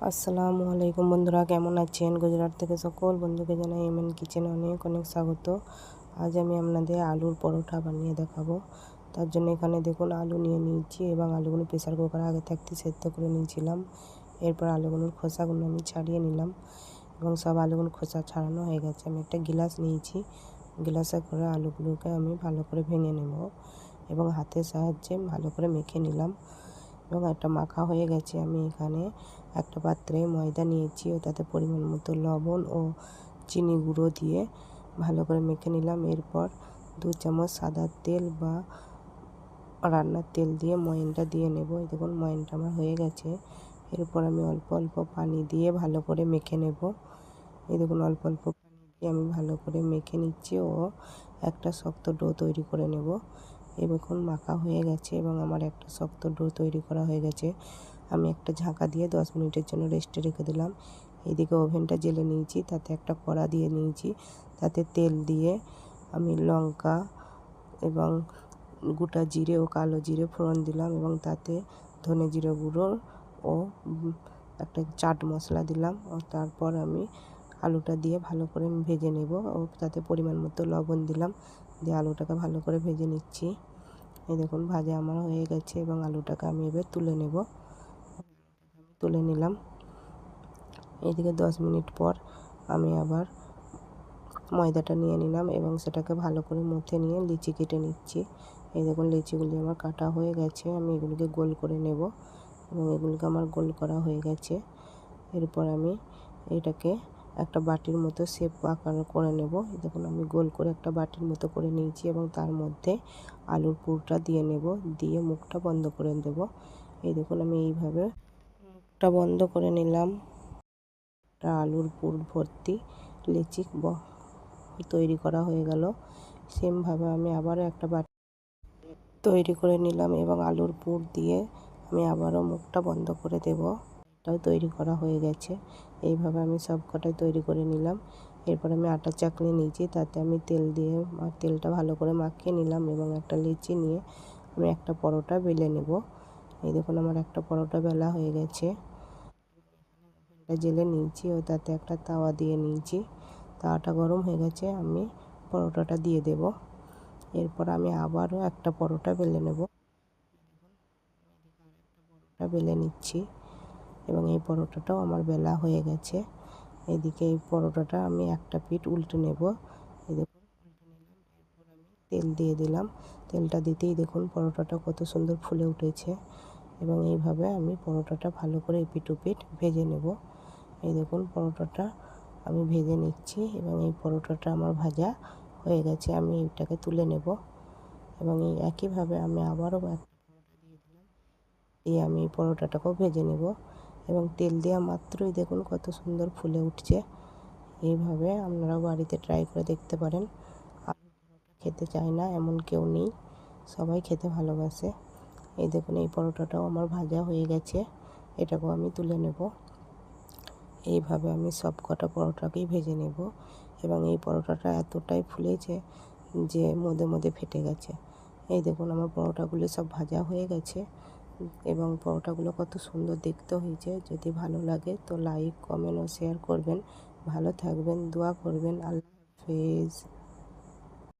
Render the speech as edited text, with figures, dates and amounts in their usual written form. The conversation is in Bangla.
আসসালামু আলাইকুম বন্ধুরা, কেমন আছেন? গুজরাট থেকে সকল বন্ধুকে জানাই এমএন কিচেনে অনেক অনেক স্বাগত। আজ আমি আপনাদের আলুর পরোটা বানিয়ে দেখাবো। তার জন্য এখানে দেখুন আলু নিয়ে নিয়েছি এবং আলুগুলো প্রেসার কুকারে আগে থাকতে সেদ্ধ করে নিয়েছিলাম। এরপর আলুগুলোর খোসাগুলো আমি ছাড়িয়ে নিলাম এবং সব আলুগুলো খোসা ছাড়ানো হয়ে গেছে। আমি একটা গিলাস নিয়েছি, গিলাসে করে আলুগুলোকে আমি ভালো করে ভেঙে নেব এবং হাতের সাহায্যে ভালো করে মেখে নিলাম এবং একটা মাখা হয়ে গেছে। আমি এখানে একটা পাত্রে ময়দা নিয়েছি ও তাতে পরিমাণ মতো লবণ ও চিনি গুঁড়ো দিয়ে ভালো করে মেখে নিলাম। এরপর 2 চামচ সাদা তেল বা রান্নার তেল দিয়ে ময়ানটা দিয়ে নেব। এই দেখুন ময়ানটা আমার হয়ে গেছে। এরপর আমি অল্প অল্প পানি দিয়ে ভালো করে মেখে নেব। এই দেখুন অল্প অল্প পানি দিয়ে আমি ভালো করে মেখে নিচ্ছি ও একটা শক্ত ডো তৈরি করে নেব। এই দেখুন মাখা হয়ে গেছে এবং আমার একটা শক্ত ডো তৈরি করা হয়ে গেছে। আমি একটা ঢাকা দিয়ে 10 মিনিটের জন্য রেস্টে রেখে দিলাম। এইদিকে ওভেনটা জ্বেলে নিয়েছি, তাতে একটা কড়া দিয়ে নিয়েছি, তাতে তেল দিয়ে আমি লঙ্কা এবং গোটা জিরে ও কালো জিরে ফোড়ন দিলাম এবং তাতে ধনে জিরে গুঁড়ো ও একটা চাট মশলা দিলাম ও তারপর আমি আলুটা দিয়ে ভালো করে ভেজে নেব ও তাতে পরিমাণ মতো লবণ দিলাম, দিয়ে আলুটাকে ভালো করে ভেজে নিচ্ছি। এই দেখুন ভাজা আমার হয়ে গেছে এবং আলুটাকে আমি এবার তুলে নেব। তুলে নিলাম। এইদিকে 10 মিনিট পর আমি আবার ময়দাটা নিয়ে নিলাম এবং সেটাকে ভালো করে মুথে নিয়ে লিচি কেটে নিচ্ছি। এই দেখুন লিচিগুলি আমার কাটা হয়ে গেছে। আমি এগুলিকে গোল করে নেব এবং এগুলিকে আমার গোল করা হয়ে গেছে। এরপর আমি এটাকে একটা বাটির মতো শেপ আকার করে নেব। দেখুন আমি গোল করে একটা বাটির মতো করে নিয়েছি এবং তার মধ্যে আলুর পুরটা দিয়ে নেব, দিয়ে মুখটা বন্ধ করে দেব। এই দেখুন আমি এইভাবে মুখটা বন্ধ করে নিলাম। একটা আলুর পুর ভর্তি লিচি তৈরি করা হয়ে গেল। সেমভাবে আমি আবারও একটা বাটি তৈরি করে নিলাম এবং আলুর পুর দিয়ে আমি আবারও মুখটা বন্ধ করে দেব। এটাও তৈরি করা হয়ে গেছে। এইভাবে আমি সব কটাই তৈরি করে নিলাম। এরপর আমি আটার চাকনি নিয়েছি, তাতে আমি তেল দিয়ে তেলটা ভালো করে মাখিয়ে নিলাম এবং একটা লিচি নিয়ে আমি একটা পরোটা বেলে নেব। এই দেখুন আমার একটা পরোটা বেলা হয়ে গেছে। জেলে নিয়েছি ও তাতে একটা তাওয়া দিয়ে নিয়েছি। তাওয়াটা গরম হয়ে গেছে, আমি পরোটাটা দিয়ে দেব। এরপর আমি আবারও একটা পরোটা বেলে নেব। বেলে নিচ্ছি এবং এই পরোটাটাও আমার বেলা হয়ে গেছে। এদিকে এই পরোটাটা আমি একটা পিঠ উল্টে নেব। এই দেখুন উল্টে নিলাম। এরপর আমি তেল দিয়ে দিলাম। তেলটা দিতেই দেখুন পরোটাটা কত সুন্দর ফুলে উঠেছে এবং এইভাবে আমি পরোটাটা ভালো করে এপিঠ ওপিঠ ভেজে নেব। এই দেখুন পরোটাটা আমি ভেজে নিচ্ছি এবং এই পরোটাটা আমার ভাজা হয়ে গেছে। আমি এটাকে তুলে নেব এবং এই একইভাবে আমি আবারও একটা পরোটা দিয়ে দিলাম, দিয়ে আমি এই পরোটাটাকেও ভেজে নেব এবং তেল দেওয়া মাত্রই দেখুন কত সুন্দর ফুলে উঠছে। এইভাবে আপনারাও বাড়িতে ট্রাই করে দেখতে পারেন। আলুর পরোটা খেতে চায় না এমন কেউ নেই, সবাই খেতে ভালোবাসে। এই দেখুন এই পরোটাটাও আমার ভাজা হয়ে গেছে, এটাকেও আমি তুলে নেব। এইভাবে আমি সব কটা পরোটাকেই ভেজে নেব এবং এই পরোটাটা এতটাই ফুলেছে যে মধ্যে মধ্যে ফেটে গেছে। এই দেখুন আমার পরোটাগুলো সব ভাজা হয়ে গেছে এবং পরোটাগুলো কত সুন্দর দেখতে হয়েছে। যদি ভালো লাগে তো লাইক কমেন্ট ও শেয়ার করবেন। ভালো থাকবেন, দোয়া করবেন। আল্লাহ হাফেজ।